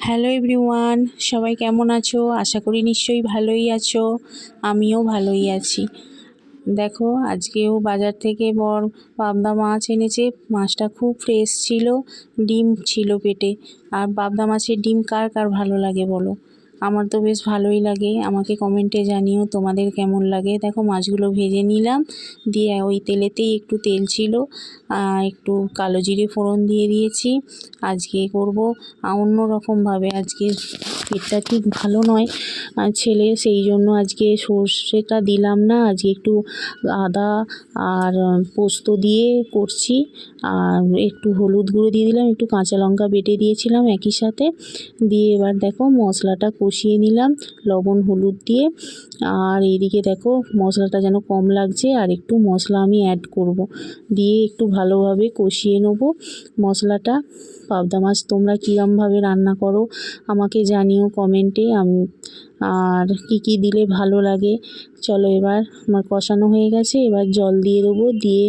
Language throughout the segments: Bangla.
হ্যালো এভরিওয়ান, সবাই কেমন আছো? আশা করি নিশ্চয়ই ভালোই আছো। আমিও ভালোই আছি। দেখো, আজকেও বাজার থেকে পাবদা মাছ এনেছে। মাছটা খুব ফ্রেশ ছিল, ডিম ছিল পেটে। আর পাবদা মাছের ডিম কার কার ভালো লাগে বলো? আমার তো বেশ ভালোই লাগে। আমাকে কমেন্টে জানিও তোমাদের কেমন লাগে। দেখো, মাছগুলো ভেজে নিলাম, দিয়ে ওই তেলেতেই একটু তেল ছিল, একটু কালো জিরে ফোড়ন দিয়ে দিয়েছি। আজকে করব অন্য রকমভাবে। আজকে পেটটা ঠিক ভালো নয় ছেলে, সেই জন্য আজকে সর্ষেটা দিলাম না। আজকে একটু আদা আর পোস্ত দিয়ে করছি, আর একটু হলুদ গুঁড়ো দিয়ে দিলাম, একটু কাঁচা লঙ্কা বেটে দিয়েছিলাম একই সাথে দিয়ে। এবার দেখো মশলাটা কষিয়ে নিলাম লবণ হলুদ দিয়ে। আর এইদিকে দেখো মশলাটা যেন কম লাগছে, আর একটু মশলা আমি অ্যাড করব, দিয়ে একটু ভালোভাবে কষিয়ে নেব মশলাটা। পাবদা মাছ তোমরা কীরমভাবে রান্না করো আমাকে জানিও কমেন্টে, আর কি দিলে ভালো লাগে। চলো, এবার আমার কষানো হয়ে গেছে, এবার জল দিয়ে দেবো। দিয়ে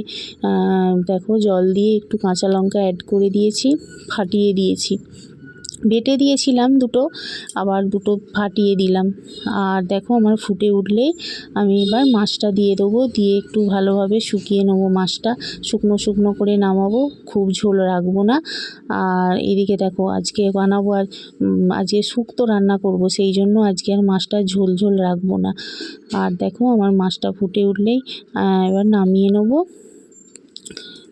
দেখো জল দিয়ে একটু কাঁচা লঙ্কা অ্যাড করে দিয়েছি, ফাটিয়ে দিয়েছি। বেটে দিয়েছিলাম দুটো, আবার দুটো ফাটিয়ে দিলাম। আর দেখো আমার ফুটে উঠলেই আমি এবার মাছটা দিয়ে দেবো, দিয়ে একটু ভালোভাবে শুকিয়ে নেবো মাছটা। শুকনো শুকনো করে নামাবো, খুব ঝোল রাখবো না। আর এদিকে দেখো আজকে বানাবো, আর আজকে শুক্তো রান্না করব, সেই জন্য আজকে আর মাছটা ঝোল ঝোল রাখবো না। আর দেখো আমার মাছটা ফুটে উঠলেই এবার নামিয়ে নেবো।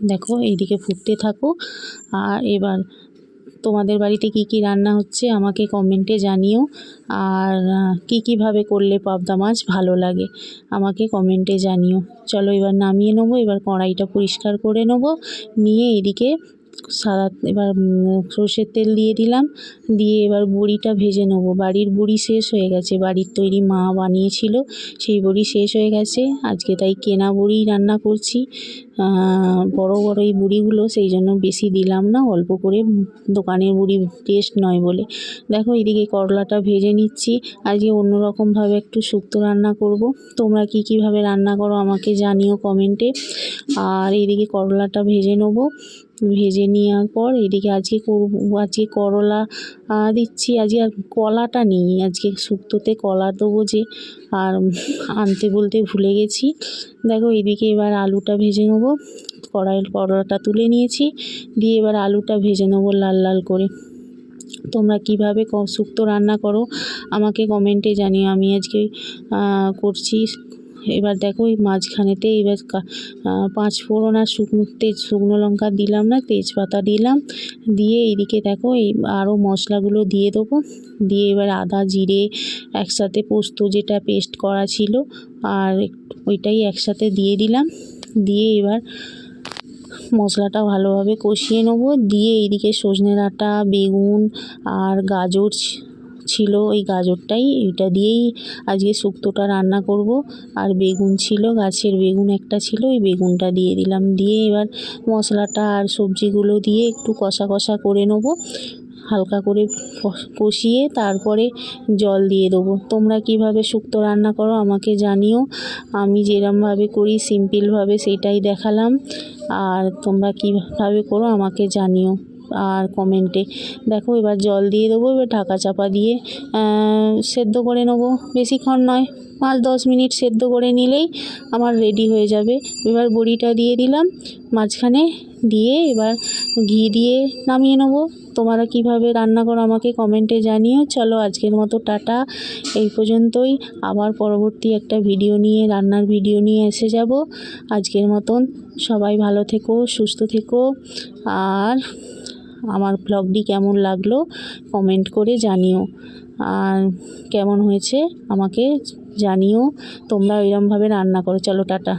দেখো এইদিকে ফুটতে থাকো। আর এবার তোমাদের বাড়িতে কি রান্না হচ্ছে আমাকে কমেন্টে জানিও, আর কীভাবে করলে পাবদা মাছ ভালো লাগে আমাকে কমেন্টে জানিও। চলো এবার নামিয়ে নেবো। এবার কড়াইটা পরিষ্কার করে নেবো, নিয়ে এদিকে এবার সর্ষের তেল দিয়ে দিলাম, দিয়ে এবার বড়িটা ভেজে নেবো। বাড়ির বড়ি শেষ হয়ে গেছে, বাড়ির তৈরি মা বানিয়েছিল, সেই বড়ি শেষ হয়ে গেছে। আজকে তাই কেনা বড়ি রান্না করছি, বড় বড় এই বড়িগুলো, সেই জন্য বেশি দিলাম না, অল্প করে, দোকানের বড়ি টেস্ট নয় বলে। দেখো এদিকে করলাটা ভেজে নিচ্ছি। আজকে অন্যরকমভাবে একটু শুক্তো রান্না করব। তোমরা কীভাবে রান্না করো আমাকে জানিও কমেন্টে। আর এদিকে করলাটা ভেজে নেবো। ভেজে নেওয়ার পর এদিকে আজকে করলা দিচ্ছি। আজকে আর কলাটা নেই, আজকে শুক্তোতে কলা দেবো যে, আর আনতে বলতে ভুলে গেছি। দেখো এদিকে এবার আলুটা ভেজে নেবো। কড়াইয়ের করলাটা তুলে নিয়েছি, দিয়ে এবার আলুটা ভেজে নেবো লাল লাল করে। তোমরা কীভাবে শুক্তো রান্না করো আমাকে কমেন্টে জানিও। আমি আজকে করছি। এবার দেখো এই মাঝখানেতে এবার 5 ফোড়ন আর শুকনো লঙ্কা দিলাম না, তেজপাতা দিলাম। দিয়ে এইদিকে দেখো এই আরও মশলাগুলো দিয়ে দেবো। দিয়ে এবার আদা জিরে একসাথে, পোস্ত যেটা পেস্ট করা ছিল আর ওইটাই একসাথে দিয়ে দিলাম। দিয়ে এবার মশলাটা ভালোভাবে কষিয়ে নেবো। দিয়ে এইদিকে সজনে ডাঁটা, বেগুন আর গাজর ছিল, ওই গাজরটাই এটা দিয়েই আজকে শুক্তোটা রান্না করব। আর বেগুন ছিল, গাছের বেগুন একটা ছিল, ওই বেগুনটা দিয়ে দিলাম। দিয়ে এবার মশলাটা আর সবজিগুলো দিয়ে একটু কষা কষা করে নেবো, হালকা করে কষিয়ে তারপরে জল দিয়ে দেবো। তোমরা কীভাবে শুক্তো রান্না করো আমাকে জানিও। আমি যেরমভাবে করি সিম্পলভাবে সেইটাই দেখালাম, আর তোমরা কীভাবে করো আমাকে জানিও আর কমেন্টে। দেখো এবার জল দিয়ে দেবো। এবার ঢাকা চাপা দিয়ে সেদ্ধ করে নেবো, বেশিক্ষণ নয়, 5-10 মিনিট সেদ্ধ করে নিলেই আমার রেডি হয়ে যাবে। এবার বড়িটা দিয়ে দিলাম মাঝখানে, দিয়ে এবার ঘি দিয়ে নামিয়ে নেবো। তোমরা কীভাবে রান্না করো আমাকে কমেন্টে জানিও। চলো আজকের মতো টাটা, এই পর্যন্তই। আবার পরবর্তী একটা ভিডিও নিয়ে, রান্নার ভিডিও নিয়ে এসে যাব। আজকের মতন সবাই ভালো থেকো, সুস্থ থেকো। আর আমার ব্লগটি কেমন লাগলো কমেন্ট করে জানিও, আর কেমন হয়েছে আমাকে জানিও। তোমরা এরমভাবে রান্না করো। চলো টাটা।